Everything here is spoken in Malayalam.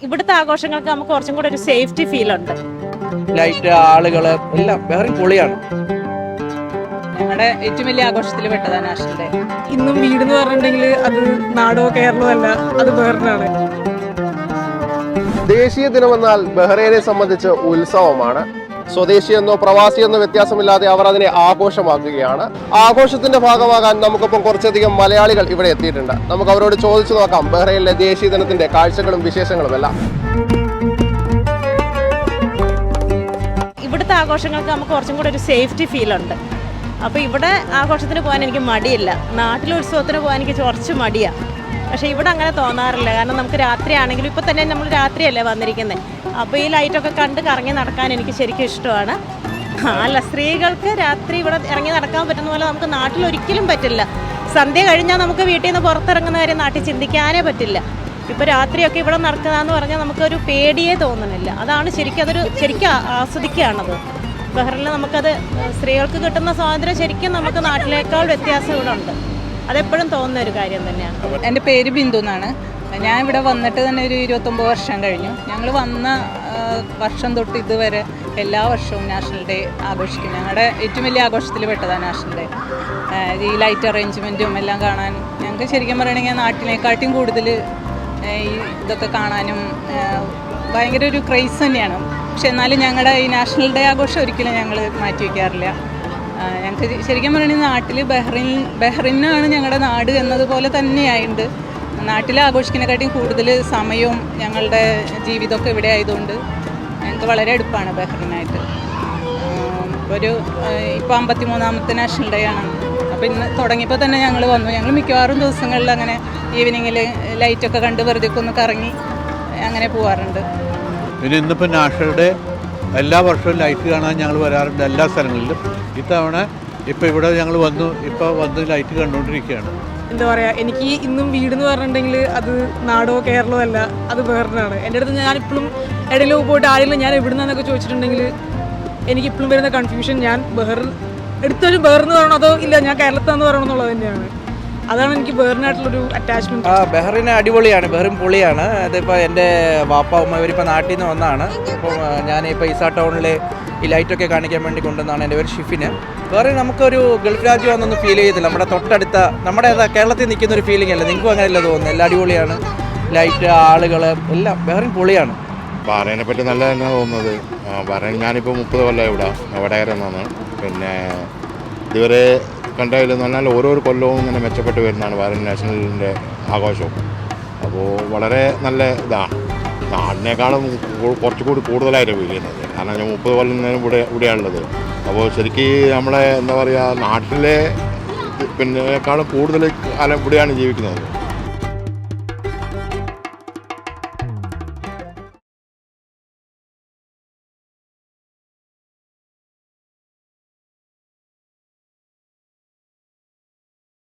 ഇവിടുത്തെ ആഘോഷങ്ങൾക്ക് നമുക്ക് കുറച്ചും കൂടെ ഒരു സേഫ്റ്റി ഫീൽ ഉണ്ട്. ലൈറ്റ്, ആളുകള് എല്ലാം ബഹ്റിൻ പൊളിയാണ്. ഞങ്ങളുടെ ഏറ്റവും വലിയ ആഘോഷത്തിൽ പെട്ടതാണ് നാഷണൽ ഡേ. ഇന്നും വീടെന്ന് പറഞ്ഞിട്ടുണ്ടെങ്കിൽ അത് നാടോ കേരളമോ അല്ല, അത് ബഹ്റിനാണ്. ദേശീയ ദിനമെന്നാൽ ബഹ്റൈനെ സംബന്ധിച്ച് ഉത്സവമാണ്. സ്വദേശിയെന്നോ പ്രവാസിയെന്നോ വ്യത്യാസമില്ലാതെ അവർ അതിനെ ആഘോഷമാക്കുകയാണ്. ആഘോഷത്തിന്റെ ഭാഗമാകാൻ നമുക്കൊപ്പം കുറച്ചധികം മലയാളികൾ ഇവിടെ എത്തിയിട്ടുണ്ട്. നമുക്ക് അവരോട് ചോദിച്ചു നോക്കാം ബഹ്റൈനിലെ ദേശീയ ദിനത്തിന്റെ കാഴ്ചകളും വിശേഷങ്ങളും എല്ലാം. ഇവിടുത്തെ ആഘോഷങ്ങൾക്ക് നമുക്ക് കുറച്ചും കൂടെ ഒരു സേഫ്റ്റി ഫീൽ ഉണ്ട്. അപ്പോൾ ഇവിടെ ആഘോഷത്തിന് പോകാൻ എനിക്ക് മടിയില്ല. നാട്ടിലെ ഉത്സവത്തിന് പോകാൻ എനിക്ക് കുറച്ച് മടിയാണ്. പക്ഷേ ഇവിടെ അങ്ങനെ തോന്നാറില്ല. കാരണം നമുക്ക് രാത്രിയാണെങ്കിലും ഇപ്പോൾ തന്നെ നമ്മൾ രാത്രിയല്ലേ വന്നിരിക്കുന്നത്. അപ്പോൾ ഈ ലൈറ്റൊക്കെ കണ്ട് കറങ്ങി നടക്കാൻ എനിക്ക് ശരിക്കും ഇഷ്ടമാണ്. അല്ല, സ്ത്രീകൾക്ക് രാത്രി ഇവിടെ ഇറങ്ങി നടക്കാൻ പറ്റുന്ന പോലെ നമുക്ക് നാട്ടിൽ ഒരിക്കലും പറ്റില്ല. സന്ധ്യ കഴിഞ്ഞാൽ നമുക്ക് വീട്ടിൽ നിന്ന് പുറത്തിറങ്ങുന്ന കാര്യം നാട്ടിൽ ചിന്തിക്കാനേ പറ്റില്ല. ഇപ്പോൾ രാത്രിയൊക്കെ ഇവിടെ നടക്കുന്നതെന്ന് പറഞ്ഞാൽ നമുക്കൊരു പേടിയേ തോന്നുന്നില്ല. അതാണ് ശരിക്കും ആസ്വദിക്കുകയാണത്. ബഹ്റിനിൽ നമുക്കത് സ്ത്രീകൾക്ക് കിട്ടുന്ന സ്വാതന്ത്ര്യം ശരിക്കും നമുക്ക് നാട്ടിലേക്കാൾ വ്യത്യാസം ഇവിടെ ഉണ്ട്. അതെപ്പോഴും തോന്നുന്ന ഒരു കാര്യം തന്നെയാണ്. എൻ്റെ പേര് ബിന്ദു എന്നാണ്. ഞാൻ ഇവിടെ വന്നിട്ട് തന്നെ ഒരു 29 വർഷം കഴിഞ്ഞു. ഞങ്ങൾ വന്ന വർഷം തൊട്ട് ഇതുവരെ എല്ലാ വർഷവും നാഷണൽ ഡേ ആഘോഷിക്കും. ഞങ്ങളുടെ ഏറ്റവും വലിയ ആഘോഷത്തിൽ പെട്ടതാണ് നാഷണൽ ഡേ. ഈ ലൈറ്റ് അറേഞ്ച്മെൻറ്റും എല്ലാം കാണാൻ ഞങ്ങൾക്ക് ശരിക്കും പറയുകയാണെങ്കിൽ നാട്ടിനെക്കാട്ടിയും കൂടുതൽ ഈ ഇതൊക്കെ കാണാനും ഭയങ്കര ഒരു ക്രേസ് തന്നെയാണ്. പക്ഷെ എന്നാലും ഞങ്ങളുടെ ഈ നാഷണൽ ഡേ ആഘോഷം ഒരിക്കലും ഞങ്ങൾ മാറ്റി വയ്ക്കാറില്ല. ഞങ്ങൾക്ക് ശരിക്കും പറയുകയാണെങ്കിൽ നാട്ടിൽ ബഹ്റിനാണ് ഞങ്ങളുടെ നാട് എന്നതുപോലെ തന്നെയായിട്ടുണ്ട്. നാട്ടിൽ ആഘോഷിക്കുന്നതിനെക്കാട്ടിയും കൂടുതൽ സമയവും ഞങ്ങളുടെ ജീവിതമൊക്കെ ഇവിടെ ആയതുകൊണ്ട് ഞങ്ങൾക്ക് വളരെ അടുപ്പാണ് ബഹ്റിനായിട്ട്. ഇപ്പോൾ 53ാമത്തെ നാഷണൽ ഡേ ആണ്. അപ്പോൾ ഇന്ന് തുടങ്ങിയപ്പോൾ തന്നെ ഞങ്ങൾ വന്നു. ഞങ്ങൾ മിക്കവാറും ദിവസങ്ങളിൽ അങ്ങനെ ഈവനിങ്ങിൽ ലൈറ്റൊക്കെ കണ്ട് വെറുതെ ഒന്ന് കറങ്ങി അങ്ങനെ പോകാറുണ്ട്. പിന്നെ ഇന്നിപ്പോൾ നാഷണൽ ഡേ എല്ലാ വർഷവും ലൈറ്റ് കാണാൻ ഞങ്ങൾ വരാറുണ്ട് എല്ലാ സ്ഥലങ്ങളിലും. ഇത്തവണ ഇപ്പോൾ ഇവിടെ ഞങ്ങൾ വന്ന് ലൈറ്റ് കണ്ടുകൊണ്ടിരിക്കുകയാണ്. എന്താ പറയുക, എനിക്ക് ഇന്നും വീടെന്ന് പറഞ്ഞിട്ടുണ്ടെങ്കിൽ അത് നാടോ കേരളമോ അല്ല, അത് ബഹ്റിനാണ്. എൻ്റെ അടുത്ത് ഞാനിപ്പോഴും ഇടയിലൊക്കെ പോയിട്ട് ആരെങ്കിലും ഞാൻ എവിടെ നിന്നൊക്കെ ചോദിച്ചിട്ടുണ്ടെങ്കിൽ എനിക്കിപ്പോഴും വരുന്ന കൺഫ്യൂഷൻ, ഞാൻ എടുത്തൊരു ബഹ്റിന്ന് പറയണോ അതോ ഇല്ല ഞാൻ കേരളത്താന്ന് പറയണം എന്നുള്ളത് തന്നെയാണ്. അതാണ് എനിക്ക് ബഹ്റിനായിട്ടുള്ളൊരു അറ്റാച്ച്മെൻറ്റ്. ബഹ്റിൻ അടിപൊളിയാണ്, ബഹ്റിൻ പൊളിയാണ്. അതിപ്പോൾ എൻ്റെ വാപ്പ ഉമ്മ ഇവരിപ്പോൾ നാട്ടിൽ നിന്ന് വന്നതാണ്. അപ്പോൾ ഞാനിപ്പോൾ ഈസാ ടൗണിൽ ഈ ലൈറ്റൊക്കെ കാണിക്കാൻ വേണ്ടി കൊണ്ടുവന്നതാണ്. എൻ്റെ പേര് ഷിഫിന്. വേറെ നമുക്കൊരു ഗൾഫ് രാജ്യമാണെന്നൊന്നും ഫീൽ ചെയ്തില്ല. നമ്മുടെ തൊട്ടടുത്ത നമ്മുടെ കേരളത്തിൽ നിൽക്കുന്ന ഒരു ഫീലിംഗ് അല്ല. നിങ്ങൾക്കും അങ്ങനെയല്ല തോന്നുന്നത്. എല്ലാം അടിപൊളിയാണ്. ലൈറ്റ്, ആളുകൾ എല്ലാം ബഹ്റിൻ പൊളിയാണ്. ബഹ്റൈനെ പറ്റി നല്ല തന്നെ തോന്നുന്നത്. ബഹ്റൈൻ ഞാനിപ്പോൾ 30 കൊല്ലം ഇവിടെ വടകരന്നാണ്. പിന്നെ ഇതുവരെ കണ്ടതിലെന്ന് പറഞ്ഞാൽ ഓരോ കൊല്ലവും ഇങ്ങനെ മെച്ചപ്പെട്ട് വരുന്നതാണ് ബഹ്റൈൻ നാഷണലിൻ്റെ ആഘോഷവും. അപ്പോൾ വളരെ നല്ല ഇതാണ്. നാടിനേക്കാളും കുറച്ചുകൂടി കൂടുതലായിട്ട് ഫീൽ ചെയ്യുന്നത്. കാരണം ഞാൻ 30 കൊല്ലം ഇവിടെയാണുള്ളത്. അപ്പോൾ ശരിക്കും നമ്മളെ എന്താ പറയുക, നാട്ടിലെ പിന്നേക്കാളും കൂടുതൽ കാലം ഇവിടെയാണ് ജീവിക്കുന്നത്.